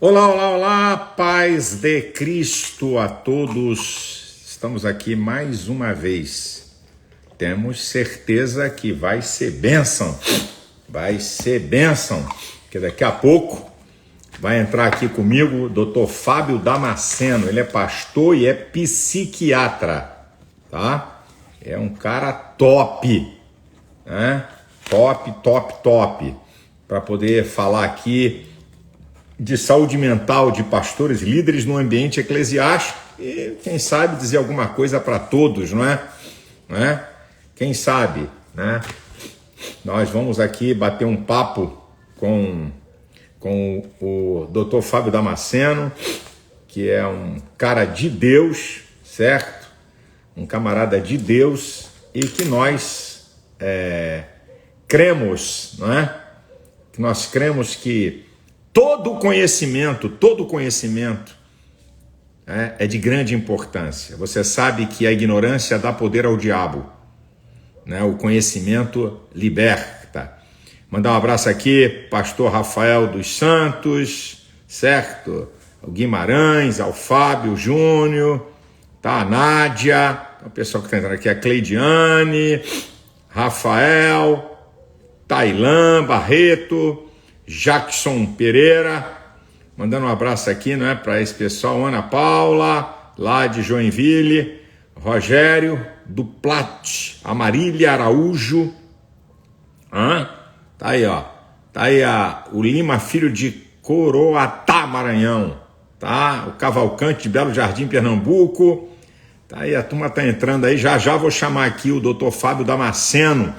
Olá, olá, olá, paz de Cristo a todos. Estamos aqui mais uma vez. Temos certeza que vai ser bênção. Vai ser bênção. Porque daqui a pouco vai entrar aqui comigo o Dr. Fábio Damasceno. Ele é pastor e é psiquiatra, tá? É um cara top, né? Top. Para poder falar aqui de saúde mental de pastores, líderes no ambiente eclesiástico e, quem sabe, dizer alguma coisa para todos, não é? Quem sabe, né? Nós vamos aqui bater um papo com o Dr. Fábio Damasceno, que é um cara de Deus, certo? Um camarada de Deus e que nós cremos, não é? Que nós cremos que todo conhecimento é de grande importância. Você sabe que a ignorância dá poder ao diabo, né? O conhecimento liberta. Mandar um abraço aqui, pastor Rafael dos Santos, certo? O Guimarães, ao Fábio Júnior, tá? A Nádia, o pessoal que está entrando aqui, a Cleidiane, Rafael, Tailã, Barreto, Jackson Pereira, mandando um abraço aqui, não é, para esse pessoal, Ana Paula, lá de Joinville, Rogério Duplat, Amarília Araújo, tá aí, ó, tá aí o Lima Filho de Coroatá, Maranhão, tá, o Cavalcante de Belo Jardim, Pernambuco, tá aí, a turma tá entrando aí, já vou chamar aqui o Dr. Fábio Damasceno.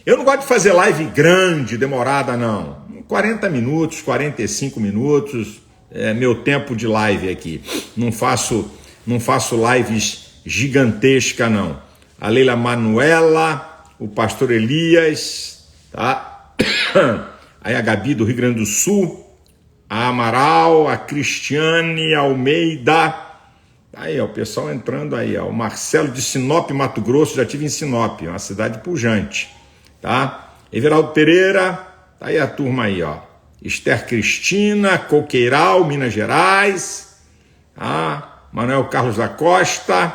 Eu não gosto de fazer live grande, demorada, não. 40 minutos, 45 minutos, é meu tempo de live aqui. Não faço lives gigantescas, não. A Leila Manuela, o pastor Elias, tá? Aí a Gabi do Rio Grande do Sul, a Amaral, a Cristiane Almeida. Aí, ó, o pessoal entrando aí, ó. O Marcelo de Sinop, Mato Grosso, já estive em Sinop, uma cidade pujante, tá? Everaldo Pereira. Tá aí a turma aí, ó. Esther Cristina, Coqueiral, Minas Gerais. Manuel Carlos da Costa,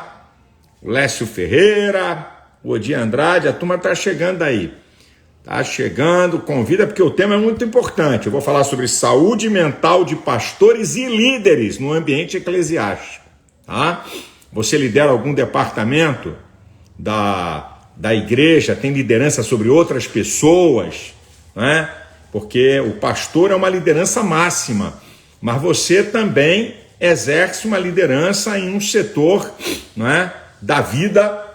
Lécio Ferreira, o Odi Andrade, a turma tá chegando aí. Tá chegando, convida, porque o tema é muito importante. Eu vou falar sobre saúde mental de pastores e líderes no ambiente eclesiástico, tá? Você lidera algum departamento da igreja, tem liderança sobre outras pessoas, né? Porque o pastor é uma liderança máxima, mas você também exerce uma liderança em um setor, né, da vida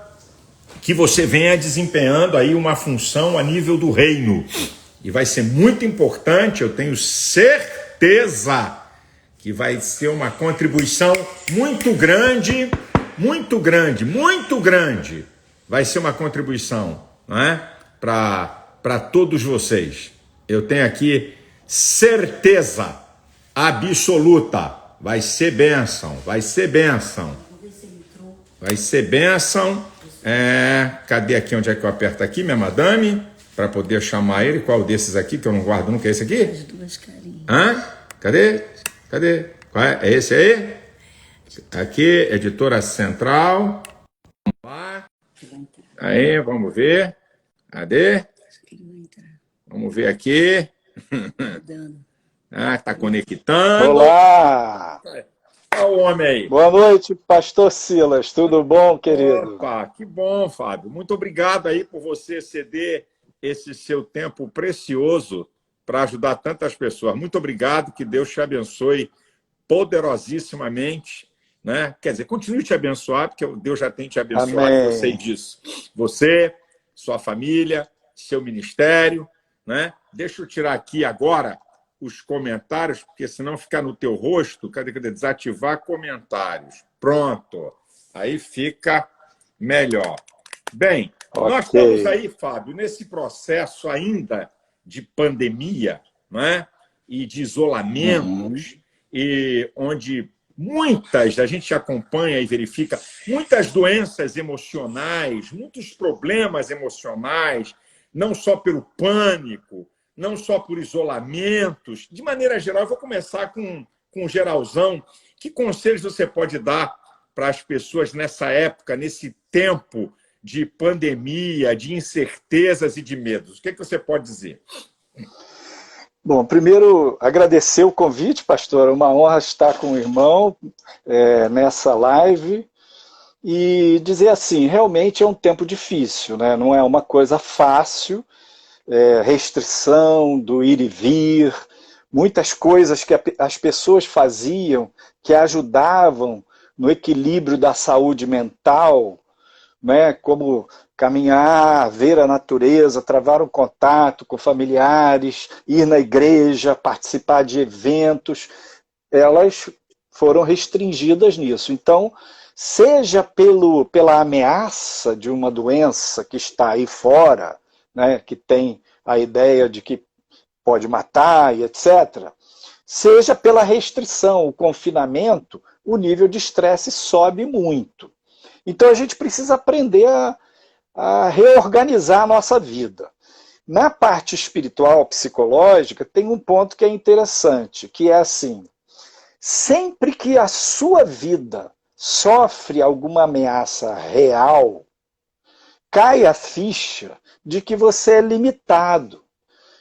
que você venha desempenhando aí uma função a nível do reino. E vai ser muito importante, eu tenho certeza que vai ser uma contribuição muito grande. Vai ser uma contribuição, né, para todos vocês. Eu tenho aqui certeza absoluta. Vai ser bênção. Cadê aqui, onde é que eu aperto aqui, minha madame? Para poder chamar ele. Qual desses aqui, que eu não guardo nunca? É esse aqui? As duas carinhas. Cadê? Qual é? É esse aí? Aqui, editora central. Vamos lá. Aí, vamos ver. Cadê? Vamos ver aqui. Tá conectando. Olá! Olha o homem aí. Boa noite, pastor Silas. Tudo bom, querido? Opa, que bom, Fábio. Muito obrigado aí por você ceder esse seu tempo precioso para ajudar tantas pessoas. Muito obrigado, que Deus te abençoe poderosíssimamente, né? Quer dizer, continue te abençoar, porque Deus já tem te abençoado, Amém. eu sei disso. Você, sua família, seu ministério, né? Deixa eu tirar aqui agora os comentários, porque senão fica no teu rosto. Cadê? Desativar comentários. Pronto. Aí fica melhor. Bem, nós estamos aí, Fábio, nesse processo ainda de pandemia, né? E de isolamentos, e onde a gente acompanha e verifica muitas doenças emocionais, muitos problemas emocionais, não só pelo pânico, não só por isolamentos. De maneira geral, eu vou começar com com o geralzão. Que conselhos você pode dar para as pessoas nessa época, nesse tempo de pandemia, de incertezas e de medos? O que você pode dizer? Bom, primeiro, agradecer o convite, pastor. É uma honra estar com o irmão nessa live. E dizer assim, realmente é um tempo difícil, né? Não é uma coisa fácil, restrição do ir e vir, muitas coisas que as pessoas faziam que ajudavam no equilíbrio da saúde mental, né? Como caminhar, ver a natureza, travar um contato com familiares, ir na igreja, participar de eventos, elas foram restringidas nisso. Então, seja pela ameaça de uma doença que está aí fora, né, que tem a ideia de que pode matar e etc., seja pela restrição, o confinamento, o nível de estresse sobe muito. Então a gente precisa aprender a reorganizar a nossa vida. Na parte espiritual, psicológica, tem um ponto que é interessante, que é assim, sempre que a sua vida sofre alguma ameaça real, cai a ficha de que você é limitado,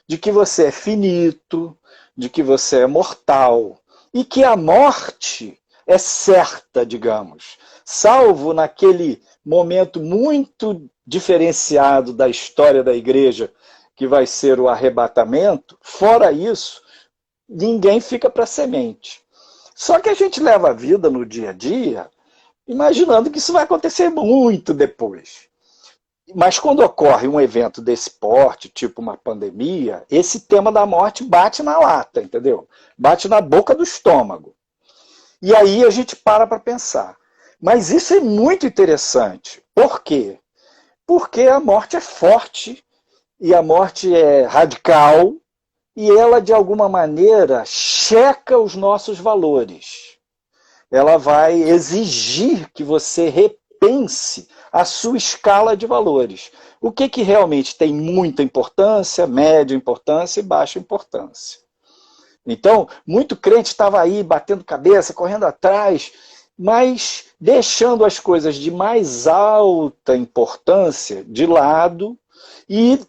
de que você é finito, de que você é mortal, e que a morte é certa, digamos, salvo naquele momento muito diferenciado da história da igreja, que vai ser o arrebatamento. Fora isso, ninguém fica para semente. Só que a gente leva a vida no dia a dia imaginando que isso vai acontecer muito depois. Mas quando ocorre um evento desse porte, tipo uma pandemia, esse tema da morte bate na lata, entendeu? Bate na boca do estômago. E aí a gente para pensar. Mas isso é muito interessante. Por quê? Porque a morte é forte, e a morte é radical, e ela, de alguma maneira, checa os nossos valores. Ela vai exigir que você repense a sua escala de valores. O que realmente tem muita importância, média importância e baixa importância. Então, muito crente estava aí batendo cabeça, correndo atrás, mas deixando as coisas de mais alta importância de lado e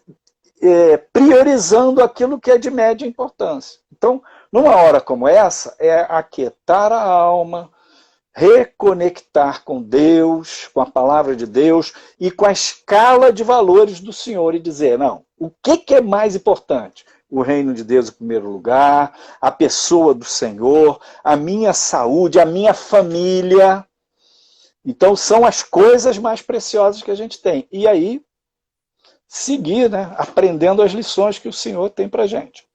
priorizando aquilo que é de média importância. Então, numa hora como essa, é aquietar a alma, reconectar com Deus, com a palavra de Deus e com a escala de valores do Senhor e dizer, não, o que é mais importante? O reino de Deus em primeiro lugar, a pessoa do Senhor, a minha saúde, a minha família. Então, são as coisas mais preciosas que a gente tem. E aí, seguir, né, aprendendo as lições que o Senhor tem para a gente.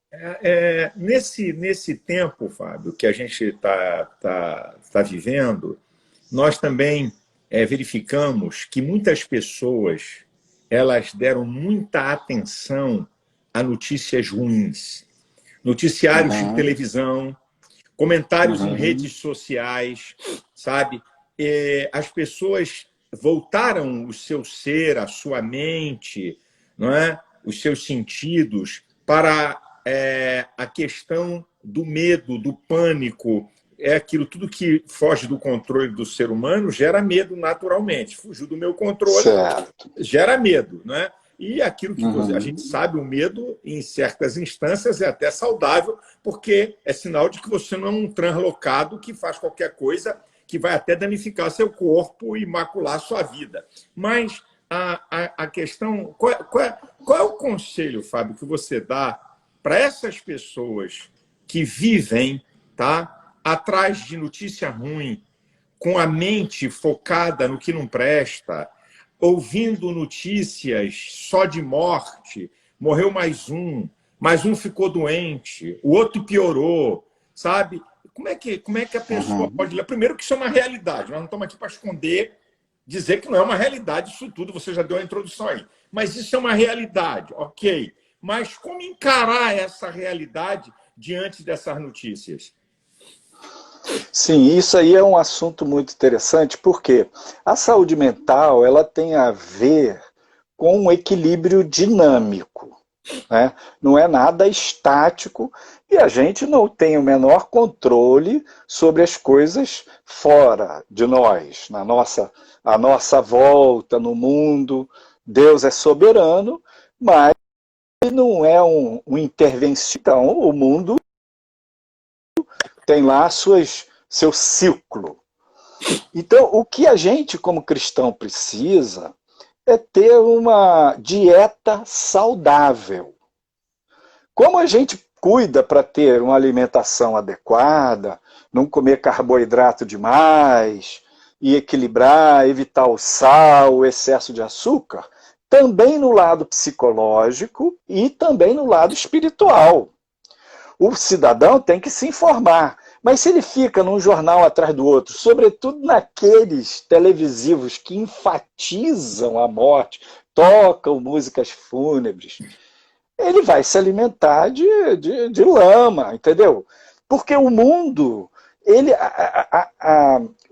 Nesse tempo, Fábio, que a gente tá vivendo, nós também verificamos que muitas pessoas elas deram muita atenção a notícias ruins. Noticiários de televisão, comentários em redes sociais, sabe? As pessoas voltaram o seu ser, a sua mente, não é? Os seus sentidos para a questão do medo, do pânico. É aquilo, tudo que foge do controle do ser humano gera medo naturalmente. Fugiu do meu controle, certo, gera medo, né? E aquilo que a gente sabe, o medo, em certas instâncias, é até saudável, porque é sinal de que você não é um translocado que faz qualquer coisa que vai até danificar seu corpo e macular sua vida. Mas a questão... Qual é o conselho, Fábio, que você dá para essas pessoas que vivem, tá, atrás de notícia ruim, com a mente focada no que não presta, ouvindo notícias só de morte, morreu mais um ficou doente, o outro piorou, sabe? Como é que a pessoa pode ler? Primeiro que isso é uma realidade, nós não estamos aqui para esconder, dizer que não é uma realidade isso tudo, você já deu a introdução aí. Mas isso é uma realidade, ok. Mas como encarar essa realidade diante dessas notícias? Sim, isso aí é um assunto muito interessante, porque a saúde mental ela tem a ver com um equilíbrio dinâmico. né? Não é nada estático e a gente não tem o menor controle sobre as coisas fora de nós, a nossa volta no mundo. Deus é soberano, mas não é um intervenção. Então, o mundo tem lá seu ciclo. Então, o que a gente, como cristão, precisa é ter uma dieta saudável. Como a gente cuida para ter uma alimentação adequada, não comer carboidrato demais, e equilibrar, evitar o sal, o excesso de açúcar, também no lado psicológico e também no lado espiritual. O cidadão tem que se informar. Mas se ele fica num jornal atrás do outro, sobretudo naqueles televisivos que enfatizam a morte, tocam músicas fúnebres, ele vai se alimentar de lama, entendeu? Porque o mundo,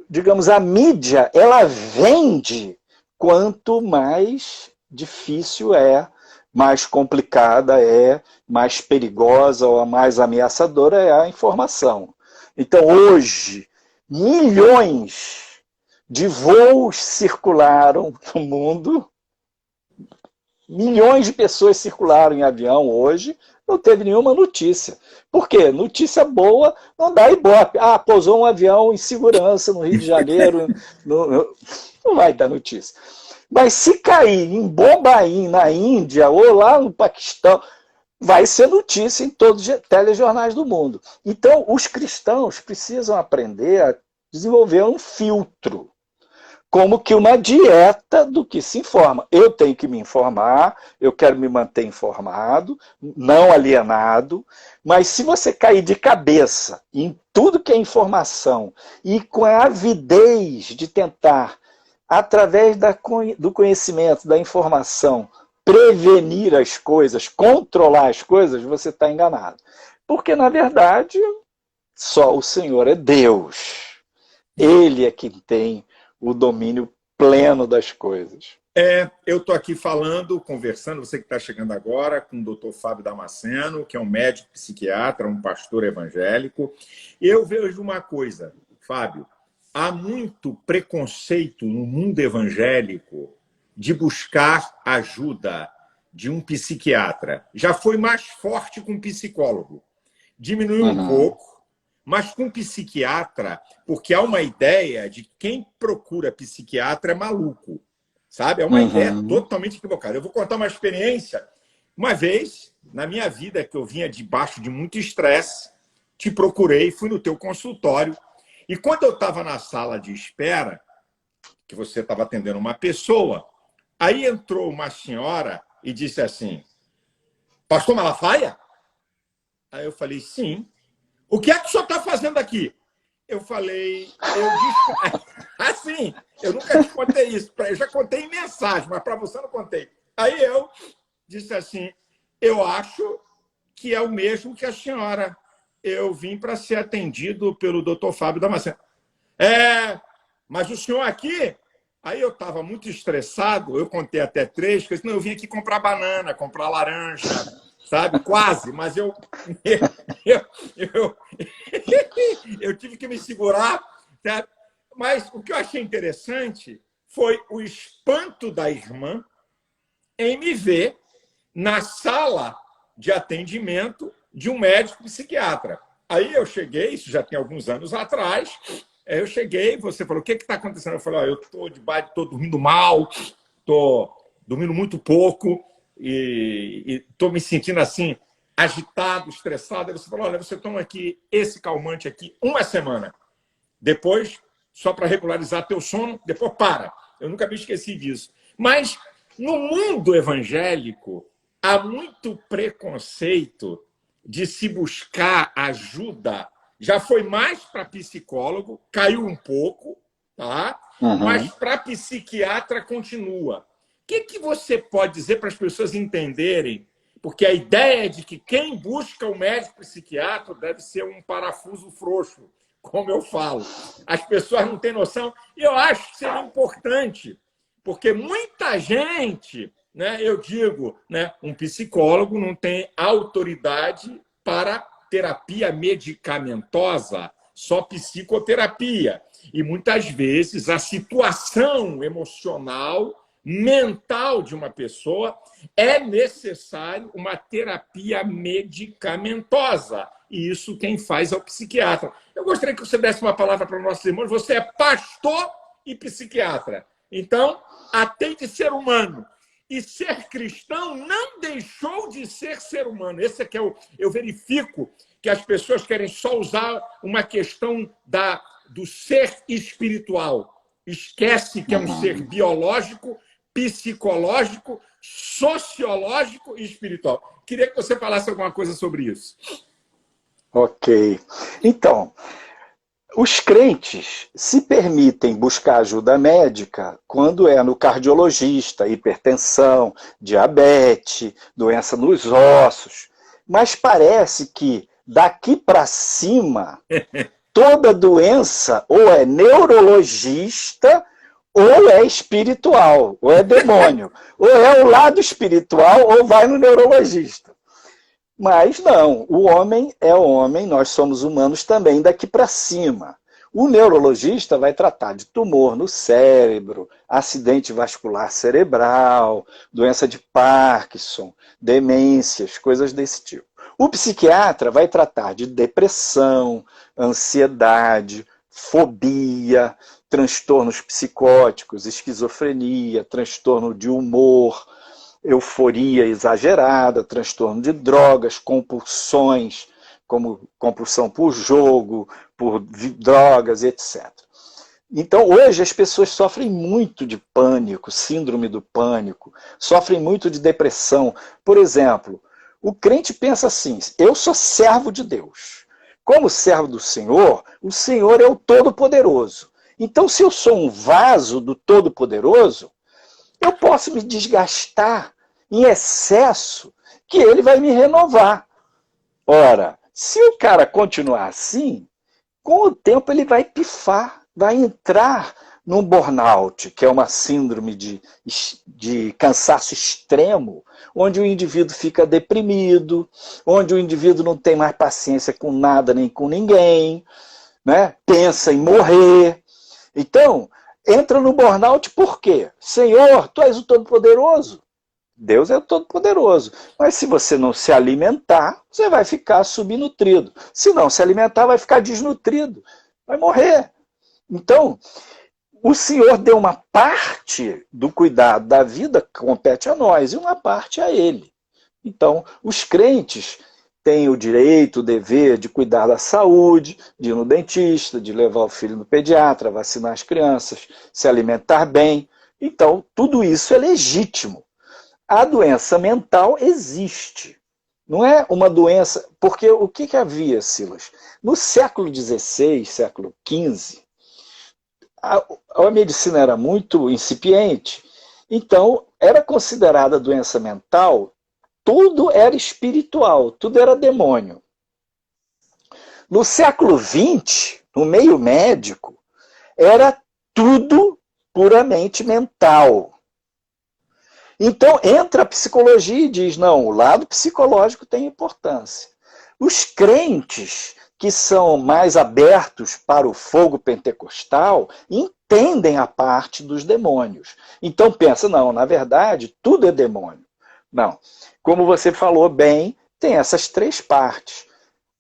digamos, a mídia, ela vende quanto mais difícil é, mais complicada é, mais perigosa ou mais ameaçadora é a informação. Então, hoje, milhões de voos circularam no mundo, milhões de pessoas circularam em avião hoje, não teve nenhuma notícia. Por quê? Notícia boa não dá ibope. Ah, pousou um avião em segurança no Rio de Janeiro, não vai dar notícia. Mas se cair em Bombaim, na Índia, ou lá no Paquistão, vai ser notícia em todos os telejornais do mundo. Então, os cristãos precisam aprender a desenvolver um filtro, como que uma dieta do que se informa. Eu tenho que me informar, eu quero me manter informado, não alienado, mas se você cair de cabeça em tudo que é informação e com a avidez de tentar, através do conhecimento, da informação, prevenir as coisas, controlar as coisas, você está enganado. Porque, na verdade, só o Senhor é Deus. Ele é quem tem o domínio pleno das coisas. Eu estou aqui falando, conversando, você que está chegando agora, com o doutor Fábio Damasceno, que é um médico psiquiatra, um pastor evangélico. Eu vejo uma coisa, Fábio, há muito preconceito no mundo evangélico de buscar ajuda de um psiquiatra. Já foi mais forte com um psicólogo. Diminuiu um pouco, mas com psiquiatra, porque há uma ideia de que quem procura psiquiatra é maluco, sabe? É uma ideia totalmente equivocada. Eu vou contar uma experiência. Uma vez, na minha vida, que eu vinha debaixo de muito estresse, te procurei, fui no teu consultório, e quando eu estava na sala de espera, que você estava atendendo uma pessoa, aí entrou uma senhora e disse assim, Pastor Malafaia? Aí eu falei, sim. O que é que o senhor está fazendo aqui? Eu falei, assim, eu nunca te contei isso. Eu já contei em mensagem, mas para você eu não contei. Aí eu disse assim, eu acho que é o mesmo que a senhora. Eu vim para ser atendido pelo doutor Fábio Damasceno. Mas o senhor aqui... Aí eu estava muito estressado, eu contei até 3, porque eu vim aqui comprar banana, comprar laranja, sabe? Quase, mas eu tive que me segurar. Sabe? Mas o que eu achei interessante foi o espanto da irmã em me ver na sala de atendimento de um médico psiquiatra. Aí eu cheguei, isso já tem alguns anos atrás, eu cheguei, você falou, o que está acontecendo? Eu falei, eu estou dormindo mal, estou dormindo muito pouco e estou me sentindo assim, agitado, estressado. Aí você falou, olha, você toma aqui esse calmante aqui uma semana. Depois, só para regularizar teu sono, depois para. Eu nunca me esqueci disso. Mas no mundo evangélico, há muito preconceito de se buscar ajuda. Já foi mais para psicólogo, caiu um pouco, tá? Mas para psiquiatra continua. O que você pode dizer para as pessoas entenderem? Porque a ideia é de que quem busca o médico psiquiatra deve ser um parafuso frouxo, como eu falo. As pessoas não têm noção. E eu acho que seria importante, porque muita gente né, eu digo, né, um psicólogo não tem autoridade para terapia medicamentosa, só psicoterapia. E muitas vezes a situação emocional, mental de uma pessoa é necessário uma terapia medicamentosa. E isso quem faz é o psiquiatra. Eu gostaria que você desse uma palavra para os nossos irmãos. Você é pastor e psiquiatra. Então, atende ser humano. E ser cristão não deixou de ser humano. Esse é que eu verifico que as pessoas querem só usar uma questão do ser espiritual. Esquece que é um ser biológico, psicológico, sociológico e espiritual. Queria que você falasse alguma coisa sobre isso. Ok. Então, os crentes se permitem buscar ajuda médica quando é no cardiologista, hipertensão, diabetes, doença nos ossos. Mas parece que daqui para cima, toda doença ou é neurologista ou é espiritual, ou é demônio. Ou é o lado espiritual ou vai no neurologista. Mas não, o homem é homem, nós somos humanos também daqui para cima. O neurologista vai tratar de tumor no cérebro, acidente vascular cerebral, doença de Parkinson, demências, coisas desse tipo. O psiquiatra vai tratar de depressão, ansiedade, fobia, transtornos psicóticos, esquizofrenia, transtorno de humor, euforia exagerada, transtorno de drogas, compulsões, como compulsão por jogo, por drogas, etc. Então, hoje as pessoas sofrem muito de pânico, síndrome do pânico, sofrem muito de depressão. Por exemplo, o crente pensa assim, eu sou servo de Deus. Como servo do Senhor, o Senhor é o Todo-Poderoso. Então, se eu sou um vaso do Todo-Poderoso, eu posso me desgastar em excesso, que ele vai me renovar. Ora, se o cara continuar assim, com o tempo ele vai pifar, vai entrar num burnout, que é uma síndrome de cansaço extremo, onde o indivíduo fica deprimido, onde o indivíduo não tem mais paciência com nada nem com ninguém, né? Pensa em morrer. Então, entra no burnout por quê? Senhor, tu és o Todo-Poderoso. Deus é o Todo-Poderoso. Mas se você não se alimentar, você vai ficar subnutrido. Se não se alimentar, vai ficar desnutrido. Vai morrer. Então, o Senhor deu uma parte do cuidado da vida que compete a nós e uma parte a Ele. Então, os crentes têm o direito, o dever de cuidar da saúde, de ir no dentista, de levar o filho no pediatra, vacinar as crianças, se alimentar bem. Então, tudo isso é legítimo. A doença mental existe. Não é uma doença... Porque o que havia, Silas? No século XVI, século XV, a medicina era muito incipiente, então era considerada doença mental, tudo era espiritual, tudo era demônio. No século XX, no meio médico, era tudo puramente mental. Então entra a psicologia e diz, não, o lado psicológico tem importância. Os crentes que são mais abertos para o fogo pentecostal entendem a parte dos demônios. Então pensa, não, na verdade, tudo é demônio. Não, como você falou bem, tem essas três partes.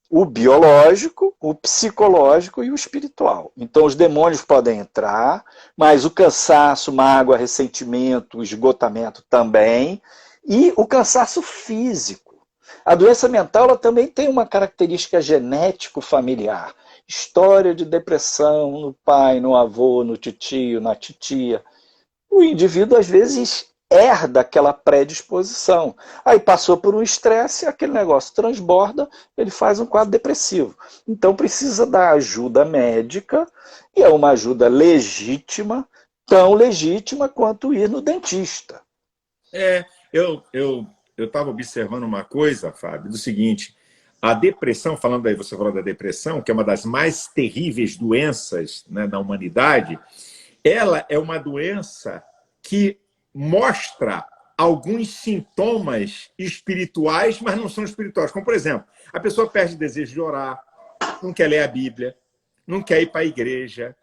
O biológico, o psicológico e o espiritual. Então os demônios podem entrar, mas o cansaço, mágoa, ressentimento, esgotamento também, e o cansaço físico. A doença mental ela também tem uma característica genético-familiar. História de depressão no pai, no avô, no titio, na titia. O indivíduo, às vezes, herda aquela predisposição. Aí passou por um estresse, aquele negócio transborda, ele faz um quadro depressivo. Então precisa da ajuda médica, e é uma ajuda legítima, tão legítima quanto ir no dentista. Eu estava observando uma coisa, Fábio, do seguinte, a depressão, falando aí, você falou da depressão, que é uma das mais terríveis doenças, né, da humanidade, ela é uma doença que mostra alguns sintomas espirituais, mas não são espirituais. Como, por exemplo, a pessoa perde o desejo de orar, não quer ler a Bíblia, não quer ir para a igreja,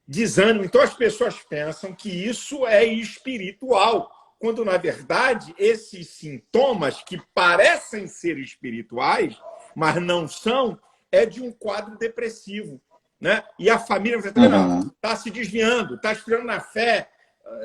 desânimo. Então, as pessoas pensam que isso é espiritual, quando, na verdade, esses sintomas que parecem ser espirituais, mas não são, é de um quadro depressivo. Né? E a família está se desviando, está esfriando na fé,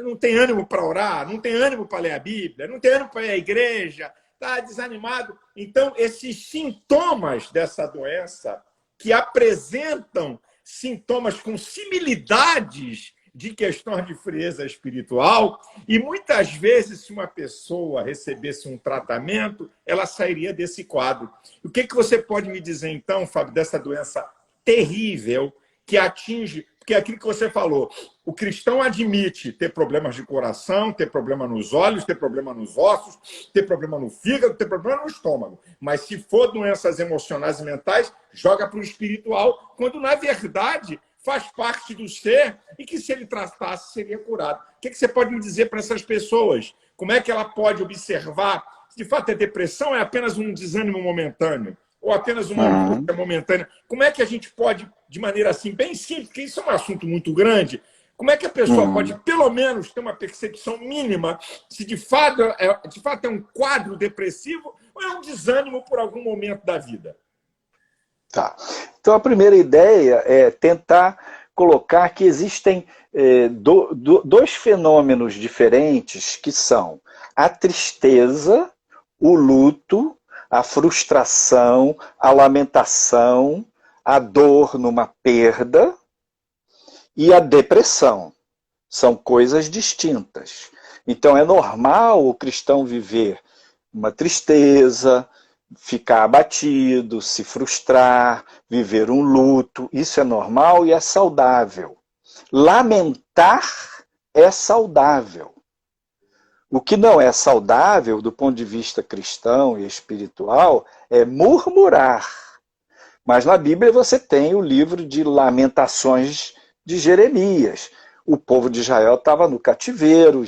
não tem ânimo para orar, não tem ânimo para ler a Bíblia, não tem ânimo para ir à igreja, está desanimado. Então, esses sintomas dessa doença, que apresentam sintomas com similitudes de questões de frieza espiritual, e muitas vezes, se uma pessoa recebesse um tratamento, ela sairia desse quadro. O que você pode me dizer, então, Fábio, dessa doença terrível que atinge, porque é aquilo que você falou, o cristão admite ter problemas de coração, ter problema nos olhos, ter problema nos ossos, ter problema no fígado, ter problema no estômago. Mas se for doenças emocionais e mentais, joga para o espiritual, quando na verdade faz parte do ser e que se ele tratasse seria curado. O que você pode me dizer para essas pessoas? Como é que ela pode observar se de fato a depressão é apenas um desânimo momentâneo? Ou apenas uma angústia momentânea? Como é que a gente pode, de maneira assim, bem simples, porque isso é um assunto muito grande, como é que a pessoa pode, pelo menos, ter uma percepção mínima se de fato é um quadro depressivo ou é um desânimo por algum momento da vida? Tá. Então, a primeira ideia é tentar colocar que existem dois fenômenos diferentes, que são a tristeza, o luto, a frustração, a lamentação, a dor numa perda e a depressão. São coisas distintas. Então é normal o cristão viver uma tristeza, ficar abatido, se frustrar, viver um luto. Isso é normal e é saudável. Lamentar é saudável. O que não é saudável, do ponto de vista cristão e espiritual, é murmurar. Mas na Bíblia você tem o livro de Lamentações de Jeremias. O povo de Israel estava no cativeiro,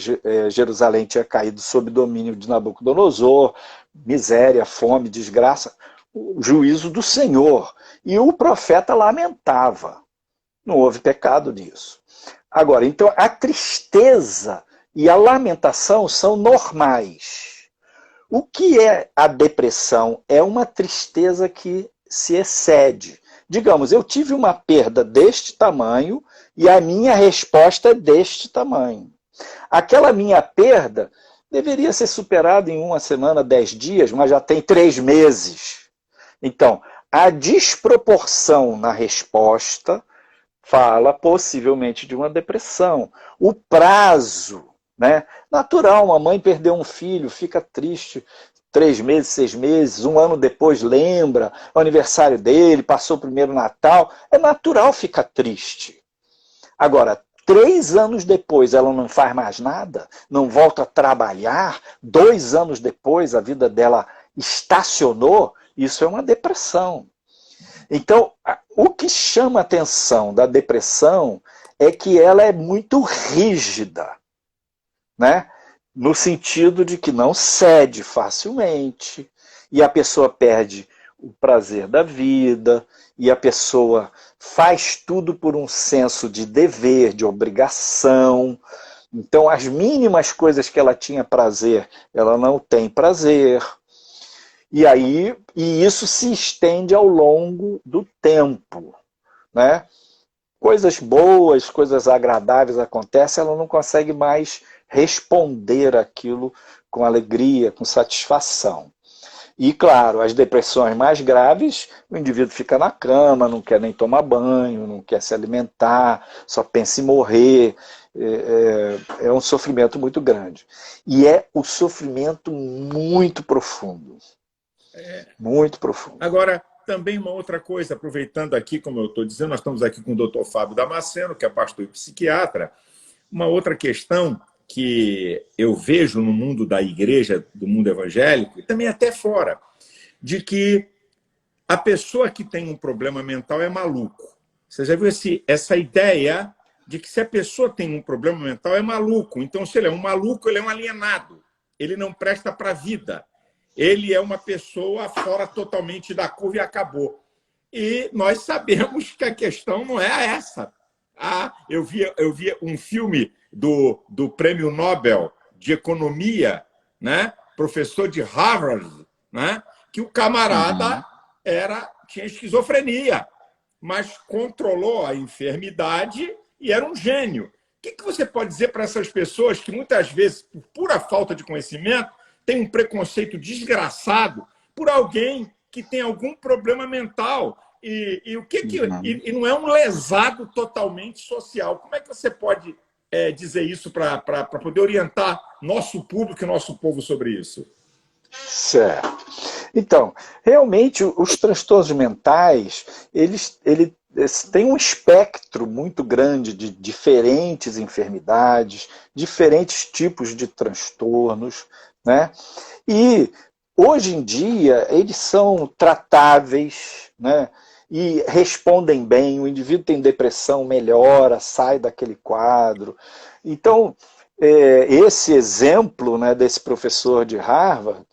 Jerusalém tinha caído sob domínio de Nabucodonosor, miséria, fome, desgraça, o juízo do Senhor. E o profeta lamentava. Não houve pecado nisso. Agora, então, a tristeza e a lamentação são normais. O que é a depressão? É uma tristeza que se excede. Digamos, eu tive uma perda deste tamanho e a minha resposta é deste tamanho. Aquela minha perda deveria ser superada em 1 semana, 10 dias, mas já tem 3 meses. Então, a desproporção na resposta fala possivelmente de uma depressão. O prazo, né? Natural, uma mãe perdeu um filho, fica triste 3 meses, 6 meses, 1 ano depois lembra o aniversário dele, passou o primeiro Natal. É natural ficar triste. Agora, 3 anos depois ela não faz mais nada, não volta a trabalhar, 2 anos depois a vida dela estacionou, isso é uma depressão. Então, o que chama a atenção da depressão é que ela é muito rígida, né? No sentido de que não cede facilmente, e a pessoa perde o prazer da vida, e a pessoa faz tudo por um senso de dever, de obrigação. Então, as mínimas coisas que ela tinha prazer, ela não tem prazer. E isso se estende ao longo do tempo, né? Coisas boas, coisas agradáveis acontecem, ela não consegue mais responder aquilo com alegria, com satisfação. E, claro, as depressões mais graves, o indivíduo fica na cama, não quer nem tomar banho, não quer se alimentar, só pensa em morrer. É um sofrimento muito grande. E é um sofrimento muito profundo. Muito profundo. Agora, também uma outra coisa, aproveitando aqui, como eu estou dizendo, nós estamos aqui com o Dr. Fábio Damasceno, que é pastor e psiquiatra. Uma outra questão que eu vejo no mundo da igreja, do mundo evangélico, e também até fora, de que a pessoa que tem um problema mental é maluco. Você já viu essa ideia de que se a pessoa tem um problema mental é maluco. Então, se ele é um maluco, ele é um alienado. ele não presta para a vida. Ele é uma pessoa fora totalmente da curva e acabou. E nós sabemos que a questão não é essa. Eu vi um filme do Prêmio Nobel de Economia, né? Professor de Harvard, né? Que o camarada tinha esquizofrenia, mas controlou a enfermidade e era um gênio. O que você pode dizer para essas pessoas que muitas vezes, por pura falta de conhecimento, têm um preconceito desgraçado por alguém que tem algum problema mental e não é um lesado totalmente social? Como é que você pode dizer isso para poder orientar nosso público e nosso povo sobre isso? Certo. Então, realmente, os transtornos mentais, eles têm um espectro muito grande de diferentes enfermidades, diferentes tipos de transtornos, né? E, hoje em dia, eles são tratáveis, né? E respondem bem, o indivíduo tem depressão, melhora, sai daquele quadro. Então, esse exemplo, né, desse professor de Harvard,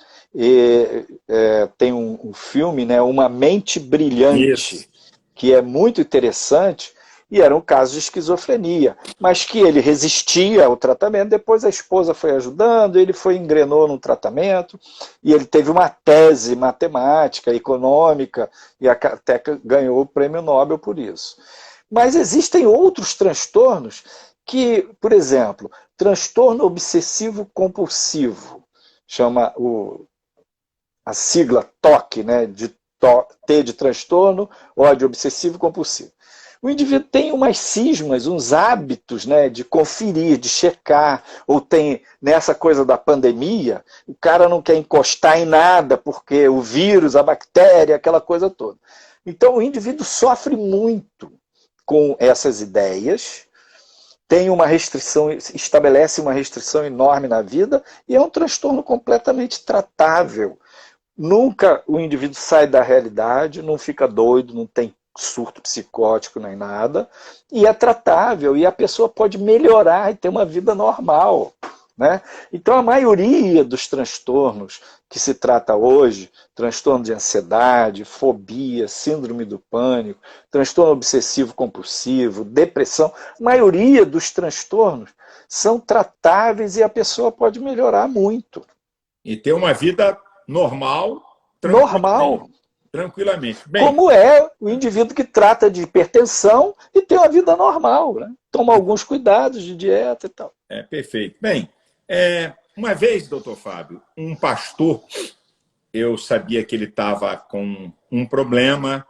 tem um filme, né, Uma Mente Brilhante, Isso. que é muito interessante, e era um caso de esquizofrenia, mas que ele resistia ao tratamento, depois a esposa foi ajudando, ele engrenou no tratamento, e ele teve uma tese matemática, econômica, e até ganhou o prêmio Nobel por isso. Mas existem outros transtornos que, por exemplo, transtorno obsessivo compulsivo, chama a sigla TOC, né, T de transtorno, O de obsessivo compulsivo. O indivíduo tem umas cismas, uns hábitos, né, de conferir, de checar, ou tem, nessa coisa da pandemia, o cara não quer encostar em nada, porque o vírus, a bactéria, aquela coisa toda. Então o indivíduo sofre muito com essas ideias, tem uma restrição, estabelece uma restrição enorme na vida, e é um transtorno completamente tratável. Nunca o indivíduo sai da realidade, não fica doido, não tem surto psicótico nem nada, e é tratável, e a pessoa pode melhorar e ter uma vida normal, né? Então a maioria dos transtornos que se trata hoje, transtorno de ansiedade, fobia, síndrome do pânico, transtorno obsessivo compulsivo, depressão, a maioria dos transtornos são tratáveis e a pessoa pode melhorar muito. E ter uma vida normal, Normal. Tranquilamente. Bem, como é o indivíduo que trata de hipertensão e tem uma vida normal, né? Toma alguns cuidados de dieta e tal. Perfeito. Bem, uma vez, doutor Fábio, um pastor, eu sabia que ele estava com um problema,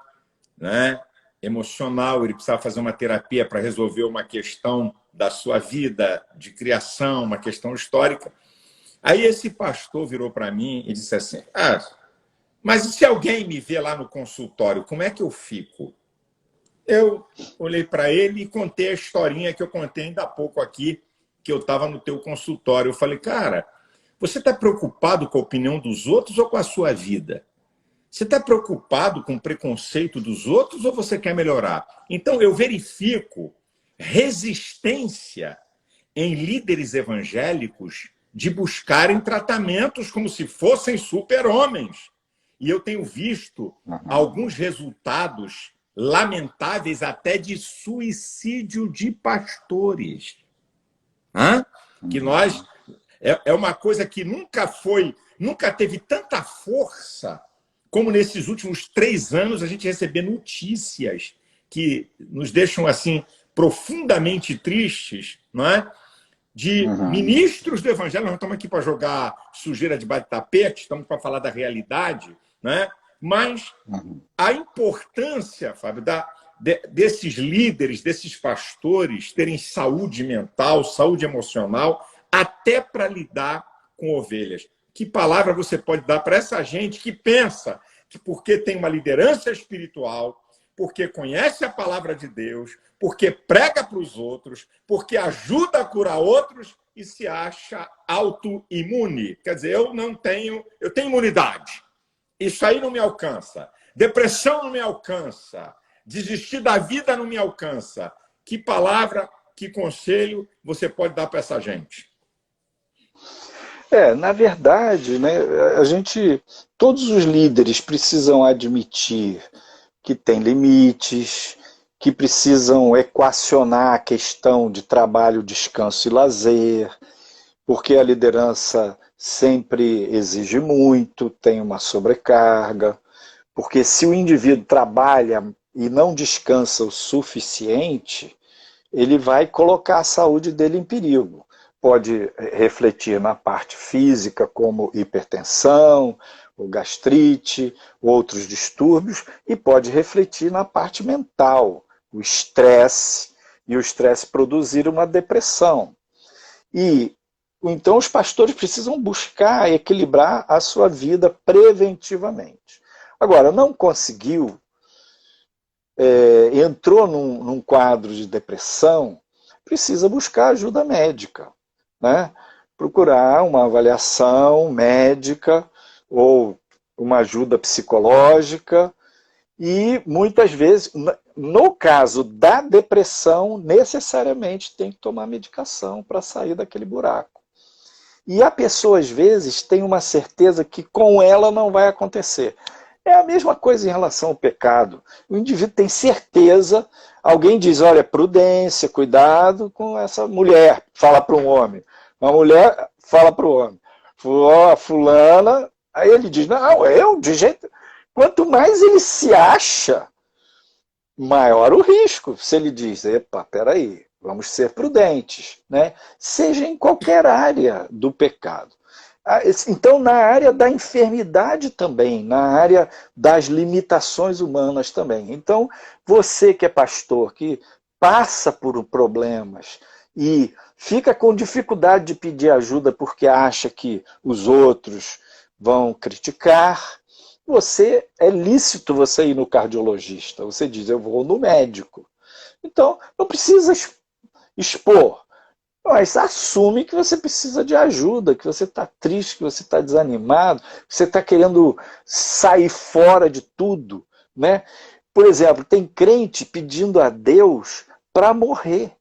né, emocional, ele precisava fazer uma terapia para resolver uma questão da sua vida de criação, uma questão histórica. Aí esse pastor virou para mim e disse assim: mas e se alguém me vê lá no consultório, como é que eu fico? Eu olhei para ele e contei a historinha que eu contei ainda há pouco aqui, que eu estava no teu consultório. Eu falei: cara, você está preocupado com a opinião dos outros ou com a sua vida? Você está preocupado com o preconceito dos outros ou você quer melhorar? Então, eu verifico resistência em líderes evangélicos de buscarem tratamentos como se fossem super-homens. E eu tenho visto alguns resultados lamentáveis até de suicídio de pastores. Que nós... É uma coisa que nunca teve tanta força como nesses últimos 3 anos a gente receber notícias que nos deixam assim profundamente tristes, não é? De ministros do evangelho. Nós não estamos aqui para jogar sujeira debaixo do tapete, estamos para falar da realidade, né? Mas a importância, Fábio, desses líderes, desses pastores terem saúde mental, saúde emocional, até para lidar com ovelhas. Que palavra você pode dar para essa gente que pensa que porque tem uma liderança espiritual, porque conhece a palavra de Deus, porque prega para os outros, porque ajuda a curar outros e se acha autoimune? Quer dizer, eu tenho imunidade. Isso aí não me alcança. Depressão não me alcança. Desistir da vida não me alcança. Que palavra, que conselho você pode dar para essa gente? Na verdade, né, todos os líderes precisam admitir que tem limites, que precisam equacionar a questão de trabalho, descanso e lazer, porque a liderança sempre exige muito, tem uma sobrecarga, porque se o indivíduo trabalha e não descansa o suficiente, ele vai colocar a saúde dele em perigo. Pode refletir na parte física, como hipertensão, ou gastrite, outros distúrbios, e pode refletir na parte mental, o estresse, e o estresse produzir uma depressão. E então os pastores precisam buscar equilibrar a sua vida preventivamente. Agora, não conseguiu, entrou num quadro de depressão, precisa buscar ajuda médica, né? Procurar uma avaliação médica ou uma ajuda psicológica e muitas vezes, no caso da depressão, necessariamente tem que tomar medicação para sair daquele buraco. E a pessoa às vezes tem uma certeza que com ela não vai acontecer. É a mesma coisa em relação ao pecado. O indivíduo tem certeza, alguém diz, olha, prudência, cuidado com essa mulher, fala para um homem. Uma mulher fala para o homem, fulana, aí ele diz, não, eu de jeito... Quanto mais ele se acha, maior o risco. Se ele diz, epa, peraí, vamos ser prudentes, né? Seja em qualquer área do pecado. Então, na área da enfermidade também, na área das limitações humanas também. Então, você que é pastor, que passa por problemas e fica com dificuldade de pedir ajuda porque acha que os outros vão criticar, é lícito você ir no cardiologista. Você diz, eu vou no médico. Então, não precisa expor. Mas assume que você precisa de ajuda, que você está triste, que você está desanimado, que você está querendo sair fora de tudo, né? Por exemplo, tem crente pedindo a Deus para morrer.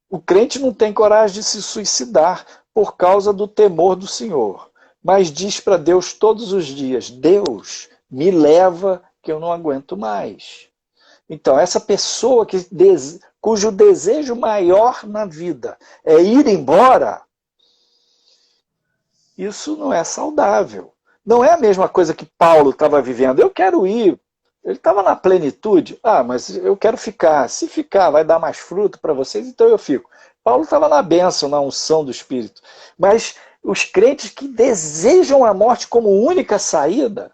O crente não tem coragem de se suicidar por causa do temor do Senhor, mas diz para Deus todos os dias, Deus, me leva que eu não aguento mais. Então, essa pessoa cujo desejo maior na vida é ir embora, isso não é saudável. Não é a mesma coisa que Paulo estava vivendo. Eu quero ir. Ele estava na plenitude. Mas eu quero ficar. Se ficar, vai dar mais fruto para vocês, então eu fico. Paulo estava na bênção, na unção do Espírito. Mas os crentes que desejam a morte como única saída,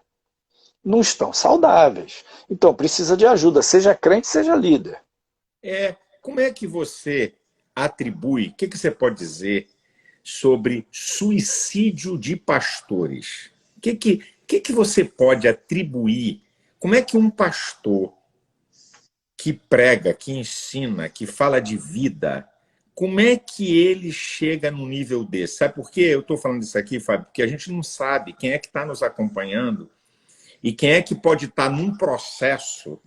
não estão saudáveis. Então, precisa de ajuda, seja crente, seja líder. Como é que você atribui, o que você pode dizer sobre suicídio de pastores? O que você pode atribuir? Como é que um pastor que prega, que ensina, que fala de vida, como é que ele chega num nível desse? Sabe por quê eu estou falando isso aqui, Fábio? Porque a gente não sabe quem é que está nos acompanhando e quem é que pode estar num processo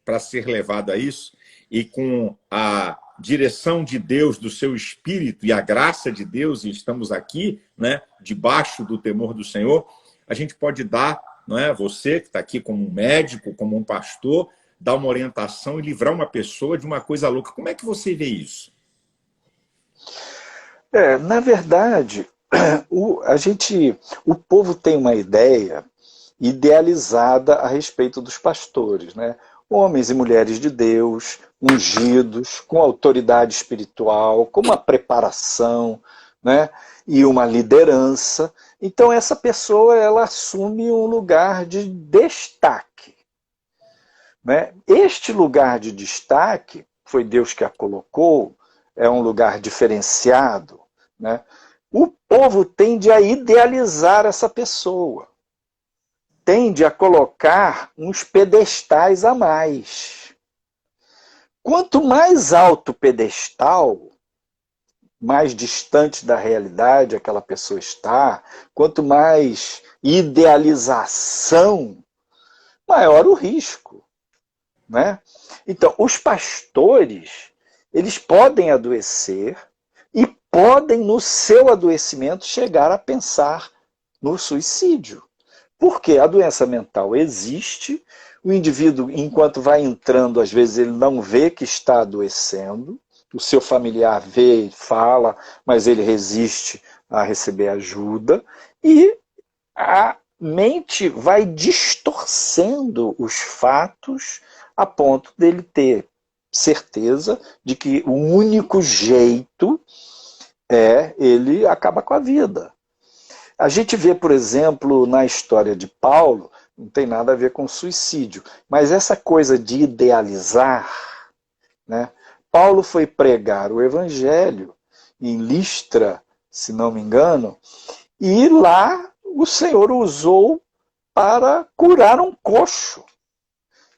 para ser levado a isso, e com a direção de Deus, do seu Espírito e a graça de Deus, e estamos aqui, né, debaixo do temor do Senhor, a gente pode dar, não é, você que está aqui como um médico, como um pastor, dar uma orientação e livrar uma pessoa de uma coisa louca. Como é que você vê isso? Na verdade, o povo tem uma ideia idealizada a respeito dos pastores, né? Homens e mulheres de Deus, ungidos, com autoridade espiritual, com uma preparação, né? E uma liderança. Então essa pessoa ela assume um lugar de destaque, né? Este lugar de destaque, foi Deus que a colocou, é um lugar diferenciado, né? O povo tende a idealizar essa pessoa, tende a colocar uns pedestais a mais. Quanto mais alto o pedestal, mais distante da realidade aquela pessoa está, quanto mais idealização, maior o risco, né? Então, os pastores, eles podem adoecer e podem, no seu adoecimento, chegar a pensar no suicídio. Porque a doença mental existe, o indivíduo, enquanto vai entrando, às vezes ele não vê que está adoecendo, o seu familiar vê e fala, mas ele resiste a receber ajuda, e a mente vai distorcendo os fatos a ponto dele ter certeza de que o único jeito é ele acabar com a vida. A gente vê, por exemplo, na história de Paulo, não tem nada a ver com suicídio, mas essa coisa de idealizar, né? Paulo foi pregar o evangelho em Listra, se não me engano, e lá o Senhor usou para curar um coxo.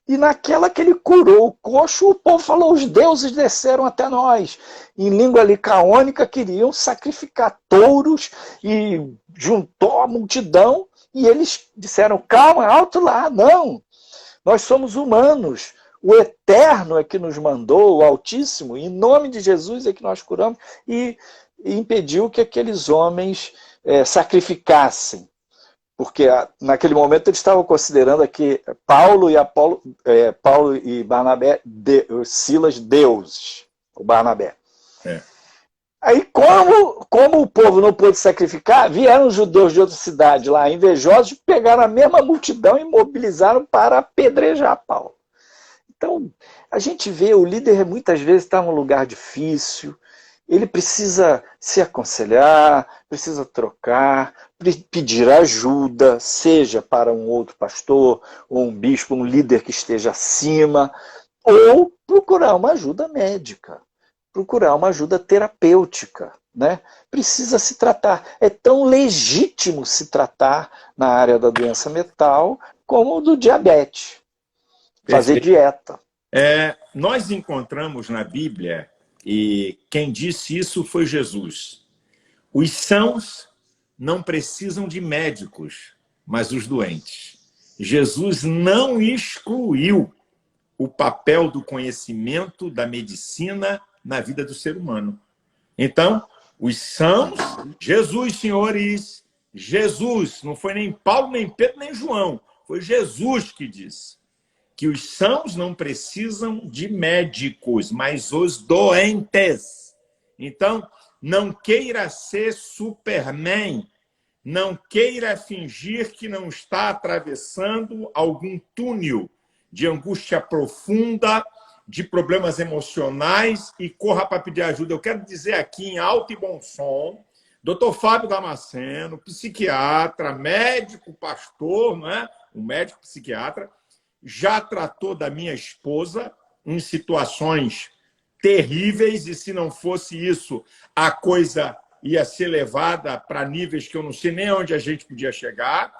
E naquela que ele curou o coxo, o povo falou, os deuses desceram até nós. Em língua licaônica, queriam sacrificar touros e juntou a multidão. E eles disseram, calma, alto lá, não. Nós somos humanos. O Eterno é que nos mandou, o Altíssimo, em nome de Jesus é que nós curamos. E impediu que aqueles homens sacrificassem. Porque naquele momento eles estavam considerando que Paulo e Barnabé, Silas, deuses, o Barnabé. É. Aí, como o povo não pôde sacrificar, vieram os judeus de outra cidade lá, invejosos, pegaram a mesma multidão e mobilizaram para apedrejar Paulo. Então, a gente vê, o líder muitas vezes está num lugar difícil, ele precisa se aconselhar, precisa trocar, pedir ajuda, seja para um outro pastor, ou um bispo, um líder que esteja acima, ou procurar uma ajuda médica, procurar uma ajuda terapêutica, né? Precisa se tratar. É tão legítimo se tratar na área da doença mental como do diabetes. Fazer Perfeito. dieta. Nós encontramos na Bíblia, e quem disse isso foi Jesus. Os sãos não precisam de médicos, mas os doentes. Jesus não excluiu o papel do conhecimento, da medicina na vida do ser humano. Então, os sãos, Jesus, senhores, Jesus, não foi nem Paulo, nem Pedro, nem João, foi Jesus que disse que os sãos não precisam de médicos, mas os doentes. Então, não queira ser Superman, não queira fingir que não está atravessando algum túnel de angústia profunda, de problemas emocionais e corra para pedir ajuda. Eu quero dizer aqui em alto e bom som, Dr. Fábio Damasceno, psiquiatra, médico, pastor, né? Um médico psiquiatra, já tratou da minha esposa em situações terríveis, e se não fosse isso, a coisa ia ser levada para níveis que eu não sei nem onde a gente podia chegar.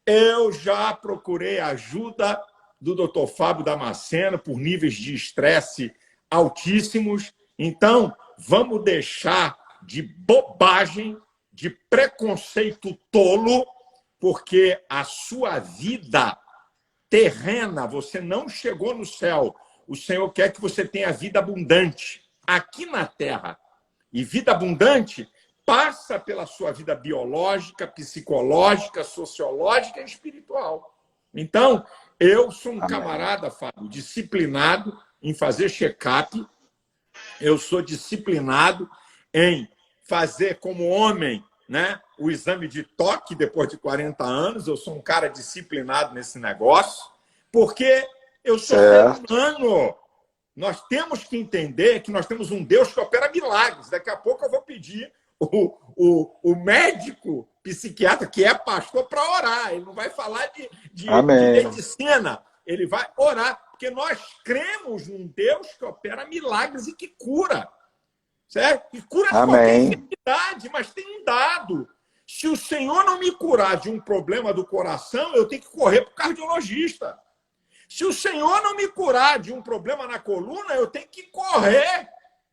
Eu já procurei ajuda do Dr. Fábio Damasceno por níveis de estresse altíssimos. Então, vamos deixar de bobagem, de preconceito tolo, porque a sua vida terrena, você não chegou no céu. O Senhor quer que você tenha vida abundante aqui na terra. E vida abundante passa pela sua vida biológica, psicológica, sociológica e espiritual. Então, eu sou um camarada, Fábio, disciplinado em fazer check-up. Eu sou disciplinado em fazer como homem, né, o exame de toque depois de 40 anos. Eu sou um cara disciplinado nesse negócio, porque eu sou ser humano. Nós temos que entender que nós temos um Deus que opera milagres. Daqui a pouco eu vou pedir o médico psiquiatra, que é pastor, para orar. Ele não vai falar de medicina, ele vai orar, porque nós cremos num Deus que opera milagres e que cura. Certo? E cura de qualquer enfermidade, mas tem um dado. Se o Senhor não me curar de um problema do coração, eu tenho que correr para o cardiologista. Se o Senhor não me curar de um problema na coluna, eu tenho que correr,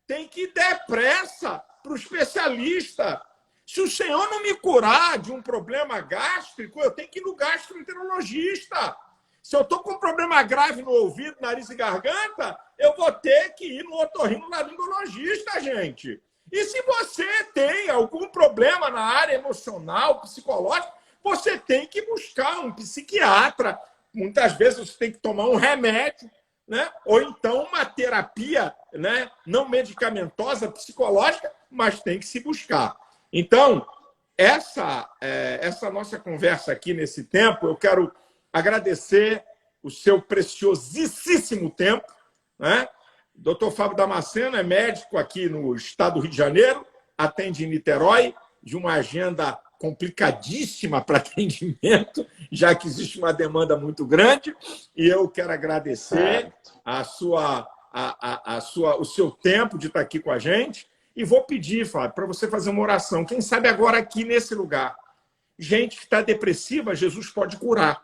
tenho que ir depressa para o especialista. Se o Senhor não me curar de um problema gástrico, eu tenho que ir no gastroenterologista. Se eu estou com um problema grave no ouvido, nariz e garganta, eu vou ter que ir no otorrinolaringologista, gente. E se você tem algum problema na área emocional, psicológica, você tem que buscar um psiquiatra. Muitas vezes você tem que tomar um remédio, né? Ou então uma terapia, né? Não medicamentosa, psicológica, mas tem que se buscar. Então, essa nossa conversa aqui nesse tempo, eu quero agradecer o seu preciosíssimo tempo, né? Dr. Fábio Damasceno é médico aqui no estado do Rio de Janeiro, atende em Niterói, de uma agenda complicadíssima para atendimento, já que existe uma demanda muito grande, e eu quero agradecer o seu tempo de estar aqui com a gente, e vou pedir, Fábio, para você fazer uma oração, quem sabe agora aqui nesse lugar. Gente que está depressiva, Jesus pode curar.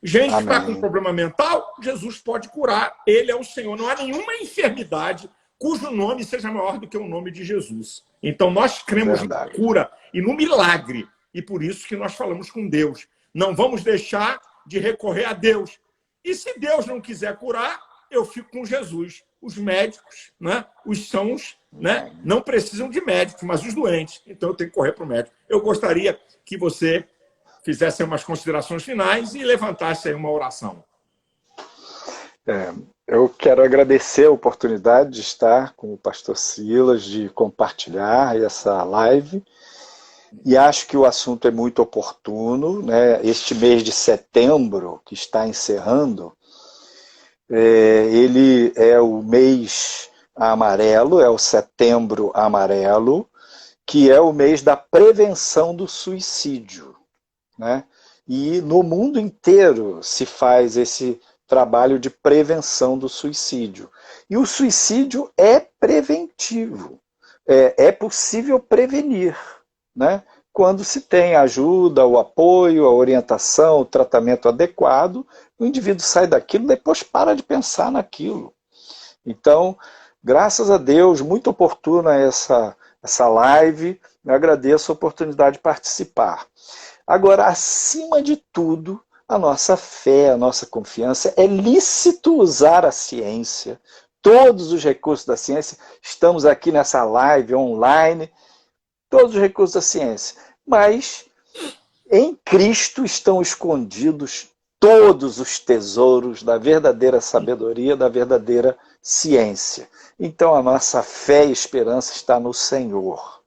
Gente que está com problema mental, Jesus pode curar. Ele é o Senhor. Não há nenhuma enfermidade cujo nome seja maior do que o nome de Jesus. Então, nós cremos na cura e no milagre. E por isso que nós falamos com Deus. Não vamos deixar de recorrer a Deus. E se Deus não quiser curar, eu fico com Jesus. Os médicos, né? Os sãos, né? Não precisam de médicos, mas os doentes. Então, eu tenho que correr para o médico. Eu gostaria que você fizesse umas considerações finais e levantasse aí uma oração. Eu quero agradecer a oportunidade de estar com o pastor Silas, de compartilhar essa live, e acho que o assunto é muito oportuno, né? Este mês de setembro, que está encerrando, ele é o mês amarelo, é o setembro amarelo, que é o mês da prevenção do suicídio, né? E no mundo inteiro se faz esse trabalho de prevenção do suicídio. E o suicídio é preventivo. É possível prevenir, né? Quando se tem a ajuda, o apoio, a orientação, o tratamento adequado, o indivíduo sai daquilo e depois para de pensar naquilo. Então, graças a Deus, muito oportuna essa live, eu agradeço a oportunidade de participar. Agora, acima de tudo, a nossa fé, a nossa confiança, é lícito usar a ciência, todos os recursos da ciência. Estamos aqui nessa live online, todos os recursos da ciência. Mas em Cristo estão escondidos todos os tesouros da verdadeira sabedoria, da verdadeira ciência. Então a nossa fé e esperança está no Senhor.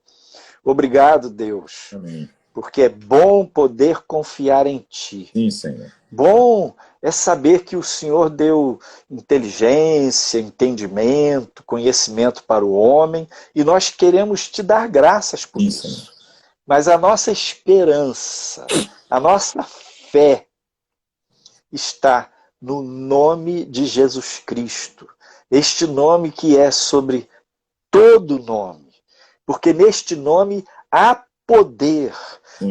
Obrigado, Deus. Amém. Porque é bom poder confiar em Ti. Sim, Senhor. Bom é saber que o Senhor deu inteligência, entendimento, conhecimento para o homem, e nós queremos Te dar graças por isso. Senhor. Mas a nossa esperança, a nossa fé está no nome de Jesus Cristo. Este nome que é sobre todo nome. Porque neste nome há poder.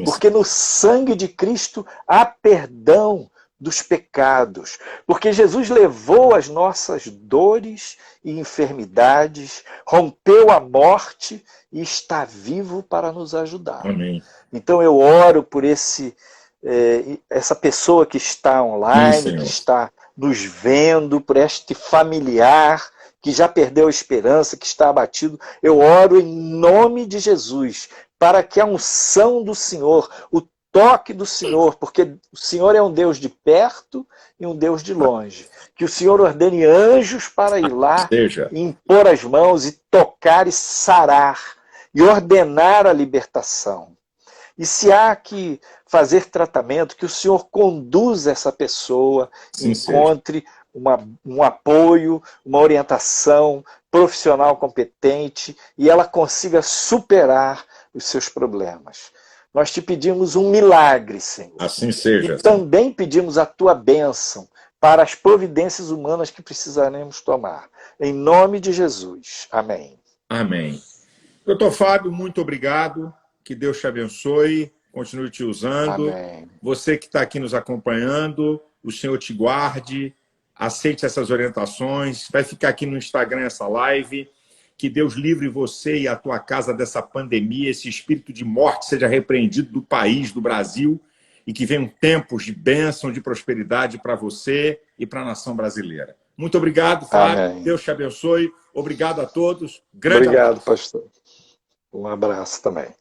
Porque no sangue de Cristo há perdão dos pecados. Porque Jesus levou as nossas dores e enfermidades, rompeu a morte e está vivo para nos ajudar. Amém. Então eu oro por essa pessoa que está online, que está nos vendo, por este familiar que já perdeu a esperança, que está abatido. Eu oro em nome de Jesus, para que a unção do Senhor, o toque do Senhor, porque o Senhor é um Deus de perto e um Deus de longe. Que o Senhor ordene anjos para ir lá, e impor as mãos e tocar e sarar, e ordenar a libertação. E se há que fazer tratamento, que o Senhor conduza essa pessoa, encontre um apoio, uma orientação profissional competente, e ela consiga superar os seus problemas. Nós te pedimos um milagre, Senhor. Assim seja. E também pedimos a tua bênção para as providências humanas que precisaremos tomar. Em nome de Jesus. Amém. Amém. Doutor Fábio, muito obrigado. Que Deus te abençoe, continue te usando. Amém. Você que está aqui nos acompanhando, o Senhor te guarde, aceite essas orientações. Vai ficar aqui no Instagram essa live. Que Deus livre você e a tua casa dessa pandemia, esse espírito de morte seja repreendido do país, do Brasil, e que venham tempos de bênção, de prosperidade para você e para a nação brasileira. Muito obrigado, Fábio. Amém. Deus te abençoe. Obrigado a todos. Obrigado, pastor. Um abraço também.